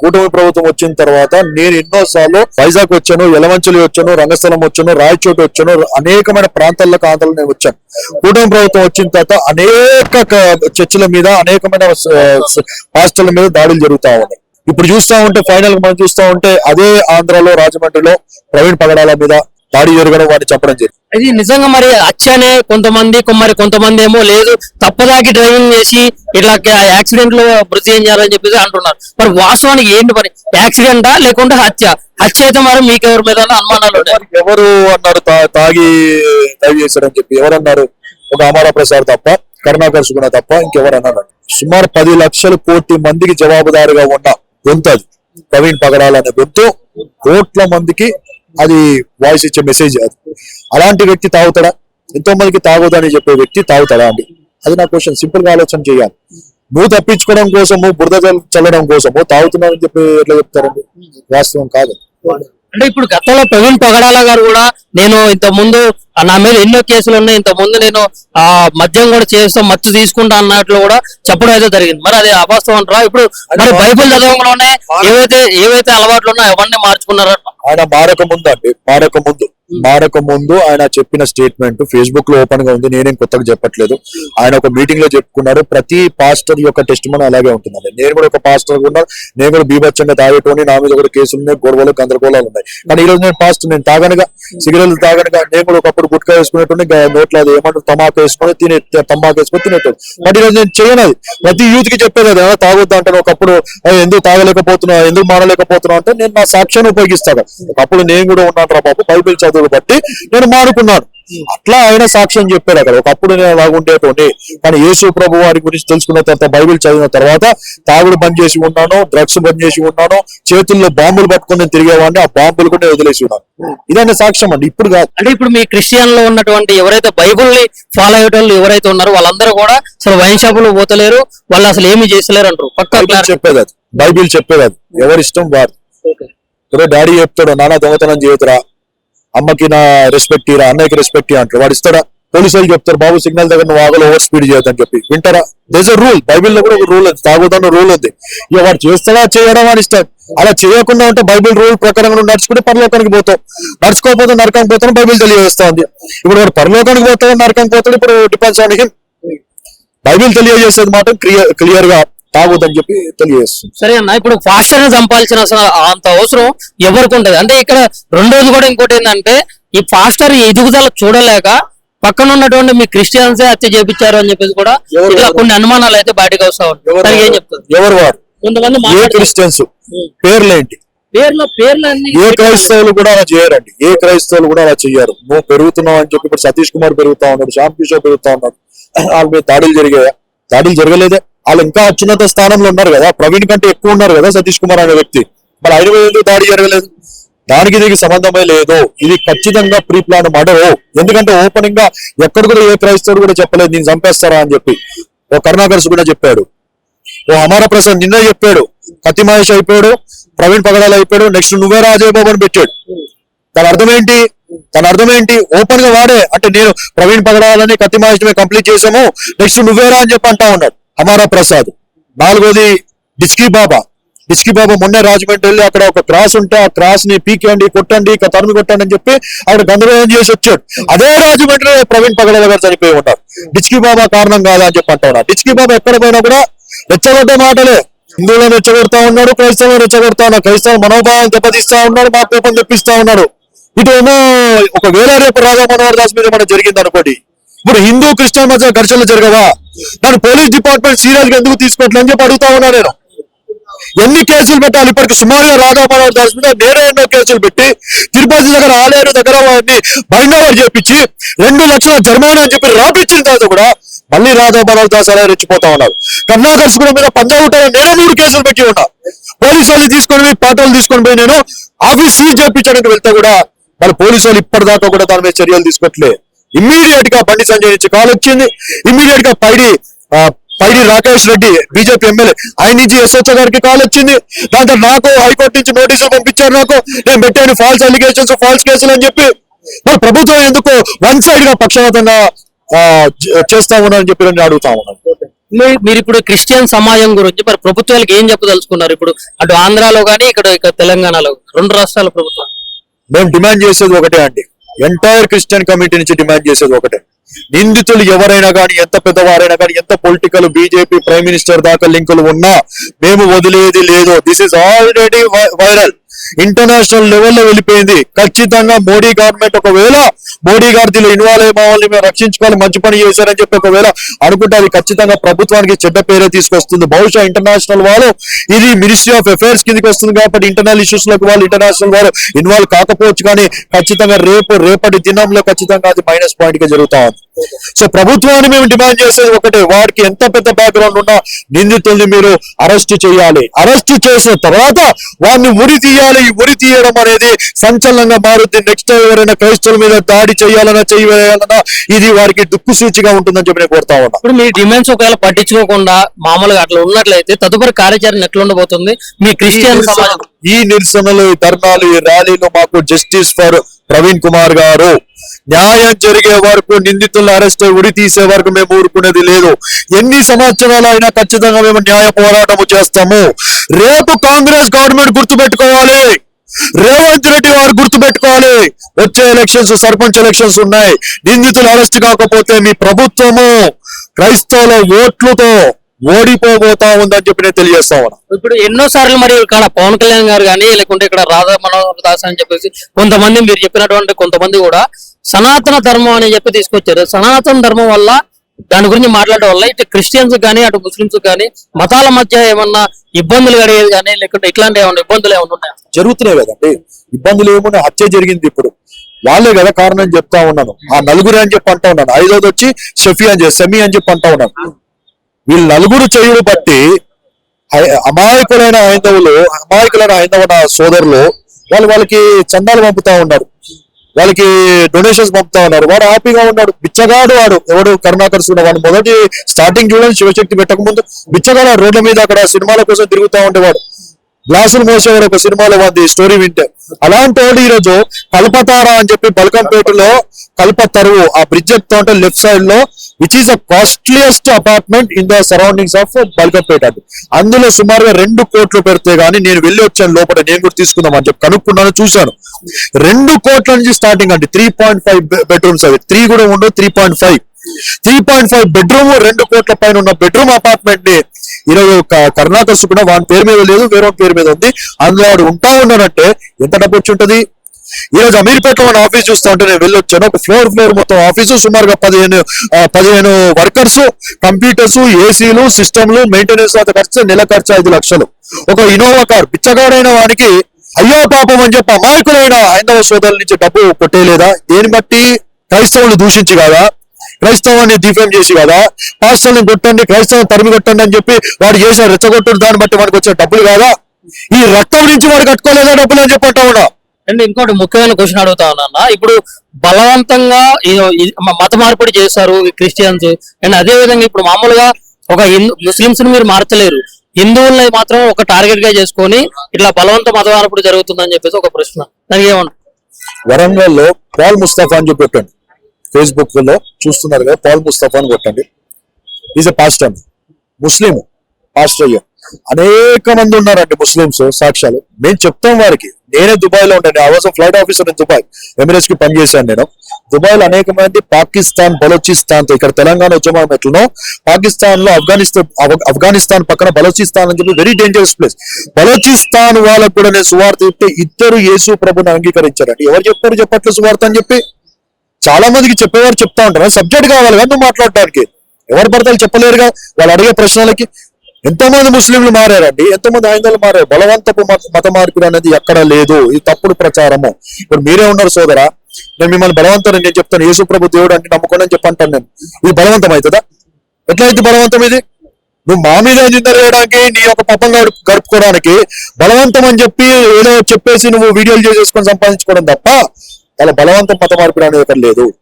కూటమి ప్రభుత్వం వచ్చిన తర్వాత నేను ఎన్నోసార్లు వైజాగ్ వచ్చాను, యలమంచిలి వచ్చాను, రంగస్థలం వచ్చాను, రాయచోటి వచ్చాను, అనేకమైన ప్రాంతాలకు ఆంధ్రలో నేను వచ్చాను. కూటమి ప్రభుత్వం వచ్చిన తర్వాత అనేక చర్చిల మీద, అనేకమైన పాస్టర్ల మీద దాడులు జరుగుతా ఉన్నాయి. ఇప్పుడు చూస్తా ఉంటే ఫైనల్ మనం చూస్తా ఉంటే అదే ఆంధ్రాలో రాజమండ్రిలో ప్రవీణ్ పగడాల మీద దాడి జరగడం, వాడిని చెప్పడం జరిగింది. ఇది నిజంగా మరి అచ్చనే కొంతమంది ఏమో లేదు తప్పదాకి డ్రైవింగ్ చేసి ఇట్లా యాక్సిడెంట్ లో మృతి చెందారని చెప్పేసి అంటున్నారు. మరి వాస్తవానికి ఏంటి మరి యాక్సిడెంటా లేకుంటే హత్య అయితే మరి మీకు ఎవరి మీద అనుమానాలు? ఎవరు అన్నారు తాగి డ్రైవ్ చేశారని చెప్పి? ఎవరన్నారు? ఒక అమరా ప్రసాద్ తప్ప, కరుణాకర్ సుగుణ తప్ప ఇంకెవరు అన్నారు? సుమారు 10 లక్షల కోటి మందికి జవాబుదారిగా ఉన్న గొంతు అది ప్రవీణ్ పగడాల అనే గొంతు. కోట్ల మందికి అది వాయిస్ ఇచ్చే మెసేజ్. అది అలాంటి వ్యక్తి తాగుతాడా? ఎంతో మందికి తాగొద్దని చెప్పే వ్యక్తి తాగుతాడా అండి? అది నా క్వశ్చన్. సింపుల్ గా ఆలోచన చేయాలి. నువ్వు తప్పించుకోవడం కోసము, బురద చల్లడం కోసము తాగుతున్నావని చెప్పి ఎట్లా చెప్తారండి? వాస్తవం కాదు. అంటే ఇప్పుడు గతంలో ప్రవీణ్ పగడాల గారు కూడా నేను ఇంత ముందు నా మీద ఎన్నో కేసులు ఉన్నాయి, ఇంత ముందు నేను మద్యం కూడా చేస్తాం, మత్తు తీసుకుంటా అన్నట్లు కూడా చెప్పడం అయితే జరిగింది. మరి అది అవాస్తవం అంటారా? ఇప్పుడు మరి బైబిల్ చదవడంలోనే ఏవైతే అలవాట్లు ఉన్నాయో అవన్నీ మార్చుకున్నారా? ఆయన మారక ముందు ఆయన చెప్పిన స్టేట్మెంట్ ఫేస్బుక్ లో ఓపెన్ గా ఉంది. నేనేం కొత్తగా చెప్పట్లేదు. ఆయన ఒక మీటింగ్ లో చెప్పుకున్నాడు. ప్రతి పాస్టర్ యొక్క టెస్ట్ మన అలాగే ఉంటుందండి. నేను కూడా ఒక పాస్టర్ ఉన్నాను. నేను కూడా బీభత్సంగా తాగేటోని, నా మీద కూడా కేసులు ఉన్నాయి, గొడవలు గందరగోళాలు ఉన్నాయి. కానీ ఈ రోజు నేను పాస్టర్, నేను తాగనగా, సిగరెట్లు తాగనగా, నేను కూడా ఒకప్పుడు గుట్కా వేసుకునేటోని, నోట్లో అది ఏమంటారు తమాకు వేసుకొని తమాకు వేసుకొని తినేటోడు. బట్ ఈ రోజు నేను చేయనది. ప్రతి యూత్ కి చెప్పేది అది తాగొద్దు అంటాను. ఒకప్పుడు ఎందుకు తాగలేకపోతున్నా, ఎందుకు మానలేకపోతున్నా అంటే నేను నా సాక్ష్యాన్ని ఉపయోగిస్తాను. ఒకప్పుడు నేను కూడా ఉన్నాను రా బాబు, బైబిల్ చదువు బట్టి నేను మానుకున్నాను. అట్లా ఆయన సాక్ష్యం చెప్పాడు అక్కడ. ఒకప్పుడు నేను అలాగుండేటోని, కానీ యేసు ప్రభు వారి గురించి తెలుసుకున్న తర్వాత, బైబిల్ చదివిన తర్వాత తాగుడు బంద్ చేసి ఉన్నాను, డ్రగ్స్ బంద్ చేసి ఉన్నాను, చేతుల్లో బాంబులు పట్టుకుని నేను తిరిగేవాడిని, ఆ బాంబులు కూడా వదిలేసి ఉన్నాను. ఇదనే సాక్ష్యం అండి. ఇప్పుడు కాదు. అంటే ఇప్పుడు మీ క్రిస్టియన్ లో ఉన్నటువంటి ఎవరైతే బైబుల్ ని ఫాలో అయ్యేటోళ్ళు ఎవరైతే ఉన్నారో వాళ్ళందరూ కూడా అసలు వైన్ షాపులు పోతలేరు, వాళ్ళు అసలు ఏమి చేస్తలేరు అంటారు. పక్కా చెప్పేది అది, బైబిల్ చెప్పేది అది. ఎవరిష్టం వారు. డాడీ చెప్తాడు, నాన్న దొంగతనం చేయొద్దురా, అమ్మకి నా రెస్పెక్ట్ ఇరా, అన్నయ్యకి రెస్పెక్ట్ అంటారు. వాడు ఇస్తాడా? పోలీసులు చెప్తారు, బాబు సిగ్నల్ దగ్గర నువ్వు ఆగలో, ఓవర్ స్పీడ్ చేయొద్దని చెప్పి. వింటారా? This a rule. బైబిల్లో కూడా ఒక రూల్ ఉంది, తాగుదన్న రూల్ ఉంది. ఇక వాడు చేస్తాడా చేయడం అని ఇస్తాడు. అలా చేయకుండా ఉంటే బైబిల్ రూల్ ప్రకారం నడుచుకుంటే పరలోకానికి పోతావు, నడుచుకోకపోతే నరకానికి పోతాను బైబిల్ తెలియజేస్తా ఉంది. ఇప్పుడు వాడు పరలోకానికి పోతాడు, నరకానికి పోతాడు. ఇప్పుడు డిపెండ్స్ ఆన్ హిమ్. బైబిల్ తెలియజేసేది మాట క్లియర్ గా తాగుదని చెప్పి తెలియజేస్తుంది. సరే అన్న, ఇప్పుడు ఫాస్టర్ ని చంపాల్సిన అంత అవసరం ఎవరికి ఉంటది? అంటే ఇక్కడ రెండోది కూడా ఇంకోటి ఏంటంటే, ఈ ఫాస్టర్ ఎదుగుదల చూడలేక పక్కన ఉన్నటువంటి మీ క్రిస్టియన్స్ హత్య చేపించారు అని చెప్పేసి కూడా ఇలా కొన్ని అనుమానాలు అయితే బయటకు వస్తా ఉంటాయి. ఏం చెప్తారు? ఎవరు వారు? కొంతమంది క్రిస్టియన్స్ పేర్లేంటి? ఏ క్రైస్తవులు కూడా అలా చేయరండి. ఏ క్రైస్తవులు కూడా అలా చెయ్యరు. నువ్వు పెరుగుతున్నావు అని చెప్పి ఇప్పుడు సతీష్ కుమార్ పెరుగుతా ఉన్నాడు, శ్యామ్ కిషోర్ పెరుగుతా ఉన్నాడు. వాళ్ళ మీద దాడులు జరిగాయా? దాడులు జరగలేదే. వాళ్ళు ఇంకా అత్యున్నత స్థానంలో ఉన్నారు కదా, ప్రవీణ్ కంటే ఎక్కువ ఉన్నారు కదా సతీష్ కుమార్ అనే వ్యక్తి. మరి ఆయన ఎందుకు దాడి జరగలేదు? దానికి దీనికి సంబంధమే లేదు. ఇది ఖచ్చితంగా ప్రీ ప్లాన్ మర్డర్. ఎందుకంటే ఓపెనింగ్ గా ఎక్కడ కూడా ఏ క్రైస్తవుడు కూడా చెప్పలేదు నేను చంపేస్తారా అని చెప్పి. ఓ కరుణాకర్ కూడా చెప్పాడు, ఓ అమరా ప్రసాద్ నిన్న చెప్పాడు, కత్తి మహేష్ అయిపోయాడు, ప్రవీణ్ పగడాల అయిపోయాడు, నెక్స్ట్ నువ్వే రాజయ్య బాబు అని పెట్టాడు. తన అర్థం ఏంటి? ఓపెన్ గా వాడే అంటే నేను ప్రవీణ్ పగడాలని కత్తి మహేష్ కంప్లీట్ చేసాము, నెక్స్ట్ నువ్వేరా అని చెప్పి అంటా ఉన్నాడు అమరా ప్రసాద్. 4వది డిస్కీ బాబా మొన్నే రాజమండ్రి వెళ్ళి అక్కడ ఒక క్రాస్ ఉంటే ఆ క్రాస్ ని పీకేయండి, కొట్టండి, తరిమి కొట్టండి అని చెప్పి అక్కడ గందరగోళం చేసి వచ్చాడు. అదే రాజమండ్రి ప్రవీణ్ పగడాల గారు చనిపోయి ఉన్నారు. డిస్కీ బాబా కారణం కాదా అని చెప్పి అంటా ఉన్నారు. డిస్కీ బాబా ఎక్కడ పోయినా కూడా రెచ్చగొట్టే మాటలే. హిందువులను రెచ్చగొడతా ఉన్నాడు, క్రైస్తవులను రెచ్చగొడతా ఉన్నాడు, క్రైస్తవ మనోభావం దెబ్బతీస్తా ఉన్నాడు, మా కోపం తెప్పిస్తా ఉన్నాడు. ఇటేమో ఒకవేళ రేపు రాధా మనోహర్ దాస్ మీద మనం జరిగింది అనుకోండి, ఇప్పుడు హిందూ క్రిస్టియన్ మధ్య ఘర్షణలు జరగవా? దాని పోలీస్ డిపార్ట్మెంట్ సీరియస్ గా ఎందుకు తీసుకోవట్లేదని చెప్పి అడుగుతా ఉన్నా నేను. ఎన్ని కేసులు పెట్టాలి? ఇప్పటికి సుమారుగా రాధా మనోహర్ దాస్ మీద నేనే ఎన్నో కేసులు పెట్టి తిరుపతి దగ్గర ఆలేరు దగ్గర వాడిని బైండ్ ఓవర్ చేపించి 2 లక్షల జరిమానా అని చెప్పి రాపిచ్చిన తర్వాత కూడా మళ్ళీ రాధా మనోహర్ దాస్ అలా రెచ్చిపోతా ఉన్నారు. కరుణాకర్ కూడా మీద పంజాగుట్టలో నేనే 3 కేసులు పెట్టి ఉన్నా. పోలీసు వాళ్ళు తీసుకొని పోయి నేను ఆఫీస్ సీజ్ చేయించడానికి వెళ్తే కూడా మరి పోలీసు వాళ్ళు ఇప్పటిదాకా కూడా దాని మీద చర్యలు తీసుకోవట్లే. ఇమ్మీడియట్ గా బండి సంజయ్ నుంచి కాల్ వచ్చింది. ఇమ్మీడియట్ గా పైడి రాకేష్ రెడ్డి బీజేపీ ఎమ్మెల్యే ఆయన నుంచి ఎస్హెచ్ఓ గారికి కాల్ వచ్చింది. దాంతో నాకు హైకోర్టు నుంచి నోటీసులు పంపించారు. నాకు నేను పెట్టాను ఫాల్స్ అలిగేషన్స్, ఫాల్స్ కేసులు అని చెప్పి. మరి ప్రభుత్వం ఎందుకు 1 సైడ్ గా పక్షపాతంగా చేస్తా ఉన్నారని చెప్పి నేను అడుగుతా ఉన్నాను. మీరు ఇప్పుడు క్రిస్టియన్ సమాజం గురించి మరి ప్రభుత్వాలకు ఏం చెప్పదలుచుకున్నారు? ఇప్పుడు అటు ఆంధ్రాలో కానీ ఇక్కడ తెలంగాణలో 2 రాష్ట్రాల ప్రభుత్వం. మేము డిమాండ్ చేసేది ఒకటే అండి, ఎంటైర్ క్రిస్టియన్ కమ్యూనిటీ నుంచి డిమాండ్ చేసేది ఒకటే, నిందితులు ఎవరైనా కానీ, ఎంత పెద్దవారైనా కానీ, ఎంత పొలిటికల్ బీజేపీ ప్రైమ్ మినిస్టర్ దాకా లింకులు ఉన్నా మేము వదిలేది లేదు. This is already viral, international లెవెల్లో వెళ్ళిపోయింది. ఖచ్చితంగా మోడీ గవర్నమెంట్ ఒకవేళ మోడీ గారు దీనిలో ఇన్వాల్వ్ అయ్యే వాళ్ళని మేము రక్షించుకోవాలి, మంచి పని చేశారని చెప్పి ఒకవేళ అనుకుంటే అది ఖచ్చితంగా ప్రభుత్వానికి చెడ్డ పేరే తీసుకొస్తుంది. బహుశా ఇంటర్నేషనల్ వాళ్ళు ఇది మినిస్ట్రీ ఆఫ్ అఫైర్స్ కిందకి వస్తుంది కాబట్టి ఇంటర్నల్ ఇష్యూస్ లకు వాళ్ళు ఇంటర్నేషనల్ వాళ్ళు ఇన్వాల్వ్ కాకపోవచ్చు, కానీ ఖచ్చితంగా రేపటి దినంలో ఖచ్చితంగా అది మైనస్ పాయింట్ గా జరుగుతా ఉంది. సో ప్రభుత్వాన్ని మేము డిమాండ్ చేసేది ఒకటే, వాడికి ఎంత పెద్ద బ్యాక్గ్రౌండ్ ఉన్నా నిందితుల్ని మీరు అరెస్ట్ చేయాలి. అరెస్ట్ చేసిన తర్వాత వాడిని ఉరి తీయాలి. ఈ ఉరి తీయడం అనేది సంచలనంగా మారుద్ది. నెక్స్ట్ ఎవరైనా క్రైస్తవుల మీద దాడి చేయాలన్నా చేయవేయాలన్నా ఇది వారికి దుక్కు సూచిగా ఉంటుందని చెప్పి నేను కోరుతా ఉన్నా. ఇప్పుడు మీ డిమాండ్స్ ఒకవేళ పట్టించుకోకుండా మామూలుగా అట్లా ఉన్నట్లయితే తదుపరి కార్యాచరణ ఎట్లా ఉండబోతుంది మీ క్రిస్టియన్ సమాజం? ఈ నిరసనలు, ఈ ధర్నాలు, ఈ ర్యాలీలు మాకు జస్టిస్ ఫర్ ప్రవీణ్ కుమార్ గారు, న్యాయం జరిగే వరకు, నిందితులను అరెస్ట్ ఉరి తీసే వరకు మేము ఊరుకునేది లేదు. ఎన్ని సంవత్సరాలు అయినా ఖచ్చితంగా మేము న్యాయ పోరాటము చేస్తాము. రేపు కాంగ్రెస్ గవర్నమెంట్ గుర్తుపెట్టుకోవాలి, రేవంత్ రెడ్డి వారు గుర్తుపెట్టుకోవాలి, వచ్చే ఎలక్షన్స్ సర్పంచ్ ఎలక్షన్స్ ఉన్నాయి. నిందితులు అరెస్ట్ కాకపోతే మీ ప్రభుత్వము క్రైస్తవుల ఓట్లతో ఓడిపోబోతా ఉందని చెప్పి నేను తెలియజేస్తా ఉన్నా. ఇప్పుడు ఎన్నో సార్లు మరి ఇక్కడ పవన్ కళ్యాణ్ గారు కానీ లేకుంటే ఇక్కడ రాధా మనోహర్ దాస్ అని చెప్పేసి కొంతమంది మీరు చెప్పినటువంటి కొంతమంది కూడా సనాతన ధర్మం అని చెప్పి తీసుకొచ్చారు. సనాతన ధర్మం వల్ల దాని గురించి మాట్లాడడం వల్ల ఇటు క్రిస్టియన్స్ కానీ అటు ముస్లింస్ కానీ మతాల మధ్య ఏమన్నా ఇబ్బందులు కలిగేది కానీ లేకుంటే ఇట్లాంటి ఏమన్నా ఇబ్బందులు ఏమన్నా ఉన్నాయా? జరుగుతున్నాయి కదండి ఇబ్బందులు. ఏమన్నా హత్య జరిగింది, ఇప్పుడు వాళ్ళే కదా కారణం చెప్తా ఉన్నాను. ఆ నలుగురు అని చెప్పి అంటా ఉన్నాను. 5వది వచ్చి షఫీ అని చెప్పి సెమీ అని చెప్పి అంటా ఉన్నాను. వీళ్ళు నలుగురు చేయుడు బట్టి అమాయకులైన హైందవ సోదరులు వాళ్ళకి చందాలు పంపుతా ఉన్నారు, వాళ్ళకి డొనేషన్స్ పంపుతా ఉన్నారు. వాడు హ్యాపీగా ఉన్నాడు. బిచ్చగాడు వాడు, ఎవడు కరుణాకర్ సుడ, వాడు మొదటి స్టార్టింగ్ చూడండి శివశక్తి పెట్టక ముందు బిచ్చగాడు రోడ్ల మీద అక్కడ సినిమాల కోసం తిరుగుతూ ఉండేవాడు. గ్లాసులు మోసేవాడు ఒక సినిమాలో వాడి స్టోరీ వింటే. అలాంటి వాడు ఈరోజు కల్పతారా అని చెప్పి బల్కంపేటలో కల్పతరువు ఆ బ్రిడ్జ్ ఎక్కుతా ఉంటే లెఫ్ట్ సైడ్ లో, which is the costliest apartment in the surroundings of Balkampet. అందులో సుమారుగా 2 కోట్లు పెడితే గానీ నేను వెళ్ళి వచ్చాను లోపల, నేను కూడా తీసుకుందాం అని చెప్పి కనుక్కున్నాను, చూశాను. 2 కోట్ల నుంచి స్టార్టింగ్ అండి. 3.5 బెడ్రూమ్స్ అవి, 3 కూడా ఉండవు, 3.5 బెడ్రూమ్, 2 కోట్ల పైన ఉన్న బెడ్రూమ్ అపార్ట్మెంట్ ని ఈరోజు కరుణాకర్ సుకున వాడి పేరు మీద లేదు, వేరే పేరు మీద ఉంది. అందులో వాడు ఉంటా ఉన్నాడంటే ఎంత డబ్బు వచ్చి ఉంటది. ఈ రోజు అమీర్పేటలో మన ఆఫీస్ చూస్తా ఉంటే నేను వెళ్ళొచ్చాను. ఒక ఫ్లోర్ మొత్తం ఆఫీసు, సుమారుగా 15 వర్కర్స్, కంప్యూటర్స్, ఏసీలు, సిస్టమ్లు, మెయింటెనెన్స్ అంత ఖర్చు, నెల ఖర్చు 5 లక్షలు. ఒక ఇన్నోవా కార్. బిచ్చగాడైన వానికి అయ్యో పాపం అని చెప్పి అమాయకులైన హైందవ సోదరుల నుంచి డబ్బు కొట్టేయలేదా? దేని బట్టి? క్రైస్తవులు దూషించి కాదా, క్రైస్తవాన్ని డిఫేమ్ చేసి కదా, పాస్టర్ని కొట్టండి, క్రైస్తవం తరిమి కొట్టండి అని చెప్పి వాడు చేసిన రెచ్చగొట్టుడు, దాన్ని బట్టి వాడికి వచ్చే డబ్బులు కాదా? ఈ రక్తం నుంచి వాడు కట్టుకోలేదా డబ్బులు అని చెప్పంటా ఉన్నా. అండ్ ఇంకోటి ముఖ్యమైన క్వశ్చన్ అడుగుతా ఉన్నా, ఇప్పుడు బలవంతంగా మత మార్పిడి చేస్తారు క్రిస్టియన్స్, అండ్ అదే విధంగా ఇప్పుడు మామూలుగా ఒక ముస్లింస్ ని మీరు మార్చలేరు, హిందువుల్ని మాత్రం ఒక టార్గెట్ గా చేసుకొని ఇట్లా బలవంత మత మార్పిడి జరుగుతుందని చెప్పేసి ఒక ప్రశ్న. దానికి ఏమన్నా? వరంగల్లో పాల్ ముస్తఫా అని చెప్పి పెట్టండి, ఫేస్బుక్ లో చూస్తున్నారు కదా, పాల్ ముస్తఫా అని కొట్టండి. Is a pastor, Muslim pastor అయ్యా. అనేక మంది ఉన్నారండి ముస్లింస్ సాక్ష్యాలు. మేము చెప్తాం వారికి. నేనే దుబాయ్ లో ఉంటాను, I was flight officer in Dubai, Emirates కి పనిచేశాను నేను. దుబాయ్ లో అనేక మంది పాకిస్తాన్, బలోచిస్తాన్ తో, ఇక్కడ తెలంగాణ ఉద్యమం ఎట్లనో పాకిస్తాన్ లో ఆఫ్ఘనిస్తాన్ పక్కన బలోచిస్తాన్ అని చెప్పి వెరీ డేంజరస్ ప్లేస్. బలోచిస్తాన్ వాళ్ళకు కూడా నేను సువార్త చెప్తే 2 యేసు ప్రభుని అంగీకరించారండి. ఎవరు చెప్పారు చెప్పట్లేదు సువార్త అని చెప్పి? చాలా మందికి చెప్పేవారు చెప్తా ఉంటారు. సబ్జెక్ట్ కావాలి కదా నువ్వు మాట్లాడటానికి. ఎవరు పడతారు చెప్పలేరుగా. వాళ్ళు అడిగే ప్రశ్నలకి ఎంతో మంది ముస్లింలు మారారండి, ఎంతో మంది హైందవులు మారారు. బలవంతపు మత మార్పిడి అనేది ఎక్కడ లేదు, ఇది తప్పుడు ప్రచారము. ఇప్పుడు మీరే ఉన్నారు సోదరా, నేను మిమ్మల్ని బలవంతం నేను చెప్తాను, యేసు ప్రభు దేవుడు అంటే నమ్ముకోండి అని చెప్పంటాను నేను. ఇది బలవంతం అవుతుందా? ఎట్లయితే బలవంతం ఇది? నువ్వు మా మీద నిందలు వేయడానికి, నీ యొక్క పాపం గడుపుకోవడానికి బలవంతం అని చెప్పి ఏదో చెప్పేసి నువ్వు వీడియోలు చేసేసుకొని సంపాదించుకోవడం తప్ప అలా బలవంతం మత మార్పిడి అనేది ఎక్కడ లేదు.